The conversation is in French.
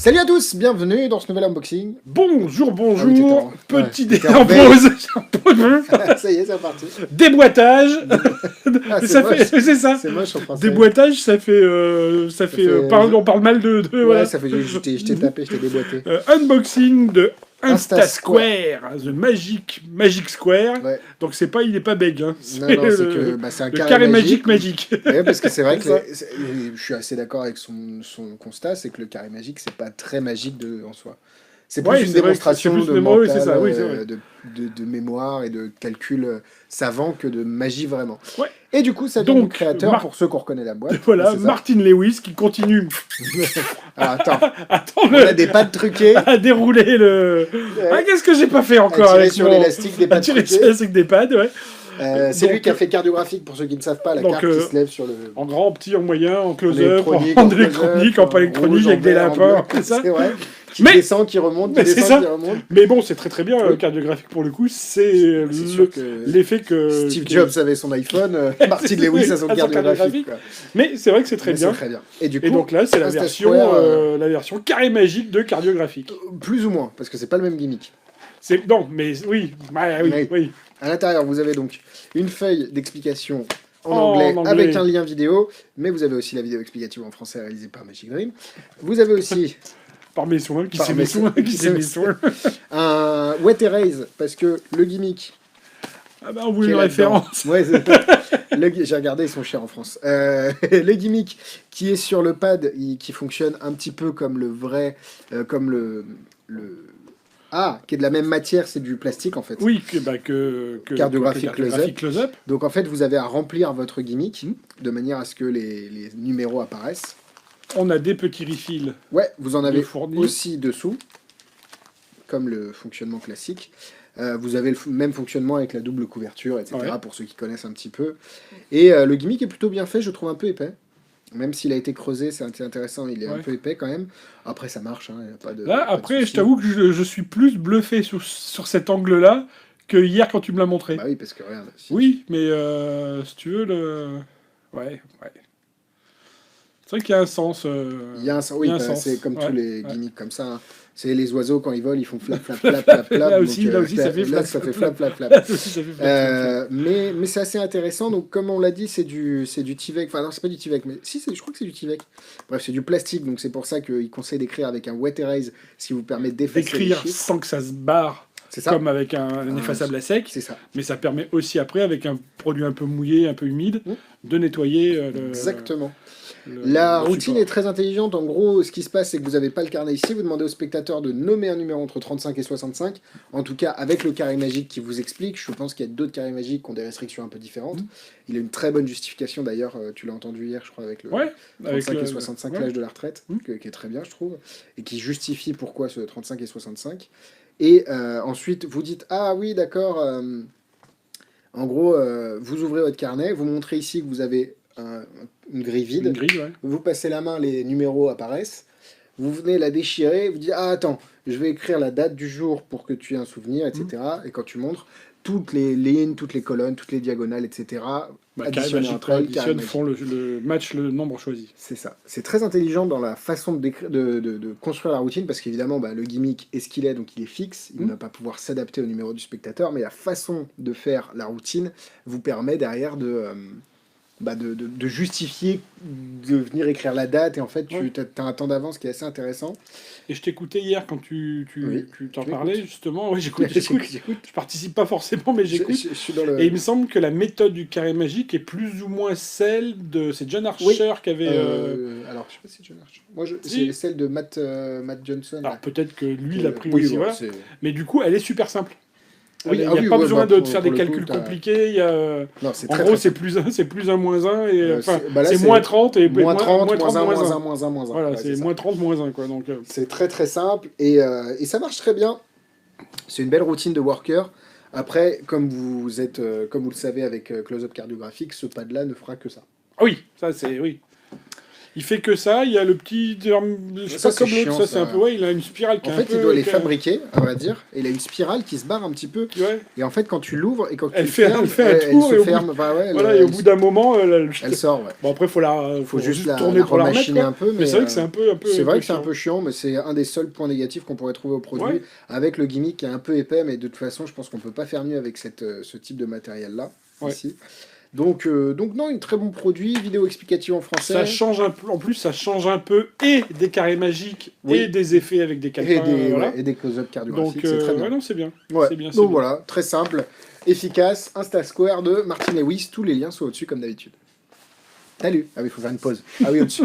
Salut à tous, bienvenue dans ce nouvel unboxing. Bonjour, Ah oui, bonjour, t'étais petit t'étais en pause. Ça y est, c'est reparti. Déboîtage. Ah, Ça fait, c'est ça. C'est moche en français. Déboîtage, ça fait, on parle mal Ouais, voilà. ça fait je t'ai tapé, je t'ai déboîté. Unboxing de Insta Insta Square, The Magic Square. Ouais. Donc il est pas bég, hein. Non, c'est que c'est un le carré magique. Ouais, parce que c'est vrai que Ça. je suis assez d'accord avec son constat, c'est que le carré magique, c'est pas très magique en soi. C'est plus Ouais, une c'est vrai que démonstration c'est plus de mémoire, oui, mental, c'est ça, oui, c'est vrai. de mémoire et de calcul savant que de magie vraiment. Ouais. Et du coup, ça vient du Donc, créateur, pour ceux qu'on reconnaît la boîte. Voilà, c'est ça. Martin Lewis qui continue. Alors, attends, On on a des pattes truquées. à dérouler le. Ouais. Ah, qu'est-ce que j'ai pas fait encore À tirer avec sur l'élastique des pattes tirer truquées. sur l'élastique des pads, ouais. C'est Donc, lui qui a fait cardiographique, pour ceux qui ne savent pas, la donc, carte qui se lève sur le... En grand, en petit, en moyen, en close-up, électronique, en électronique, en pas électronique, avec des lapins, c'est ça. C'est vrai. Qui Mais- descend, qui remonte, qui Mais c'est descend, ça. qui remonte. Mais bon, c'est très très bien, Oui. cardiographique pour le coup, c'est C'est sûr que l'effet que. Steve Jobs avait son iPhone, Martin Lewis a son cardiographique. Quoi. Mais c'est vrai que c'est très Mais bien. c'est très bien. Et du coup, Et donc là, c'est Insta Square, la version carré magique de cardiographique. plus ou moins, parce que c'est pas le même gimmick. Non, mais oui, Oui. oui. À l'intérieur, vous avez donc une feuille d'explication en En anglais anglais. avec un lien vidéo, mais vous avez aussi la vidéo explicative en français réalisée par Magic Dream. Vous avez aussi Par mes soins, qui Par c'est mes mes soins, soins, qui c'est mes soins. un wet erase, parce que le gimmick... Ah bah, on qui voulait est une là-dedans- référence. Ouais, j'ai regardé, ils sont chers en France. Le gimmick qui est sur le pad, qui fonctionne un petit peu comme le vrai... comme le... Ah, qui est de la même matière, c'est du plastique en fait. Oui, que Cardiographique close-up. Donc en fait, vous avez à remplir votre gimmick de manière à ce que les numéros apparaissent. On a des petits refills. Ouais, vous en avez fournis. aussi dessous, comme le fonctionnement classique. Vous avez le même fonctionnement avec la double couverture, etc. Ouais. Pour ceux qui connaissent un petit peu. Et le gimmick est plutôt bien fait, je trouve un peu épais. Même s'il a été creusé, c'est intéressant, il est un peu épais quand même. Après, ça marche, hein, y a pas de... Là, pas de après, souci. je t'avoue que je suis plus bluffé sur cet angle-là que hier quand tu me l'as montré. Bah oui, parce que regarde... si- Oui, mais si tu veux, Ouais. C'est vrai qu'il y a un sens. Il y a un sens, oui, il y a un bah, sens. c'est comme Ouais, tous les ouais. gimmicks comme ça. Hein. C'est les oiseaux, quand ils volent, ils font flap, flap, flap, flap, flap. Là donc, aussi, ça fait là, flap, ça fait flap, flap, flap, flap. Là aussi, ça fait flap. Mais c'est assez intéressant. Donc, comme on l'a dit, c'est du Tivec. Enfin, non, c'est pas du Tivec, mais si, je crois que c'est du Tivec. Bref, c'est du plastique. Donc, c'est pour ça qu'il conseille d'écrire avec un wet erase, ce qui vous permet d'effacer les D'écrire chiffres. sans que ça se barre, C'est ça. comme avec un effaçable à sec. C'est ça. Mais ça permet aussi après, avec un produit un peu mouillé, un peu humide, de nettoyer Exactement. La routine support. est très intelligente. En gros, ce qui se passe, c'est que vous n'avez pas le carnet ici. Vous demandez au spectateur de nommer un numéro entre 35 et 65. En tout cas, avec le carré magique qui vous explique. Je pense qu'il y a d'autres carrés magiques qui ont des restrictions un peu différentes. Il a une très bonne justification d'ailleurs. Tu l'as entendu hier, je crois, avec le 35 et 65, l'âge de la retraite, qui est très bien, je trouve. Et qui justifie pourquoi ce 35 et 65. Et ensuite, vous dites, ah oui, d'accord. En gros, vous ouvrez votre carnet. Vous montrez ici que vous avez... une grille vide. Une grille, ouais. Vous passez la main, les numéros apparaissent. Vous venez la déchirer, vous dites ah attends, je vais écrire la date du jour pour que tu aies un souvenir, etc. Et quand tu montres toutes les lignes, toutes les colonnes, toutes les diagonales, etc. Carré magique, entre elles, carré additionne, font le match, le nombre choisi. c'est ça. C'est très intelligent dans la façon de construire la routine parce qu'évidemment, le gimmick est ce qu'il est, donc il est fixe. Il ne va pas pouvoir s'adapter au numéro du spectateur, mais la façon de faire la routine vous permet derrière de justifier de venir écrire la date et en fait tu as un temps d'avance qui est assez intéressant. Et je t'écoutais hier quand tu t'en tu parlais m'écoutes. justement. Oui, j'écoute. J'écoute. Je participe pas forcément, mais j'écoute. Je suis dans le... Et il me semble que la méthode du carré magique est plus ou moins celle de... C'est John Archer qui avait... alors, je sais pas si John Archer. Moi, Si. c'est celle de Matt Johnson. Alors là. peut-être que lui l'a pris Oui, aussi, bon, voilà. c'est- Mais du coup, elle est super simple. Oui, Il ah n'y a oui, pas ouais, besoin bah, de faire des pour le calculs coup, compliqués. Non, c'est En très, gros, très c'est plus 1 moins 1. Et, enfin, là, c'est moins 30 et moins 30, moins 1, moins moins 1. 1, moins 1, moins 1. Voilà, Ouais, c'est ça. moins 30, moins 1. Quoi, donc, C'est très très simple et ça marche très bien. C'est une belle routine de worker. Après, comme vous le savez avec Close-Up cardiographique, ce pad-là ne fera que ça. Ah oui, ça c'est... Oui. Il fait que ça, il y a le petit... Je sais Ça, pas c'est comme l'autre, chiant, ça c'est un ça. peu... Ouais, il a une spirale qui En est un fait, peu... il doit les fabriquer, on va dire. Et il a une spirale qui se barre un petit peu. Ouais. Et en fait, quand tu l'ouvres et quand tu Elle le fait fermes, un elle tour se et au ferme. bout, Bah ouais, voilà, et au bout d'un moment, elle sort, ouais. bon après faut Faut juste tourner la pour la remettre, remachiner quoi. un peu, Mais c'est vrai que c'est un peu c'est vrai que c'est un chiant. peu chiant, mais c'est un des seuls points négatifs qu'on pourrait trouver au produit, Ouais. avec le gimmick qui est un peu épais, mais de toute façon, je pense qu'on peut pas faire mieux avec ce type de matériel-là, Ouais. ici. Donc non, un très bon produit, vidéo explicative en français. Ça change un peu, en plus ça change un peu et des carrés magiques Oui. et des effets avec des calepins, voilà. Et des close-up cardiographiques, Donc c'est très bien. ouais, non, c'est bien. Ouais. C'est bien, c'est Donc bien. voilà, très simple, efficace, Insta Square de Martin Lewis, tous les liens sont au-dessus comme d'habitude. Salut. Ah oui, il faut faire une pause. Ah oui, au-dessus.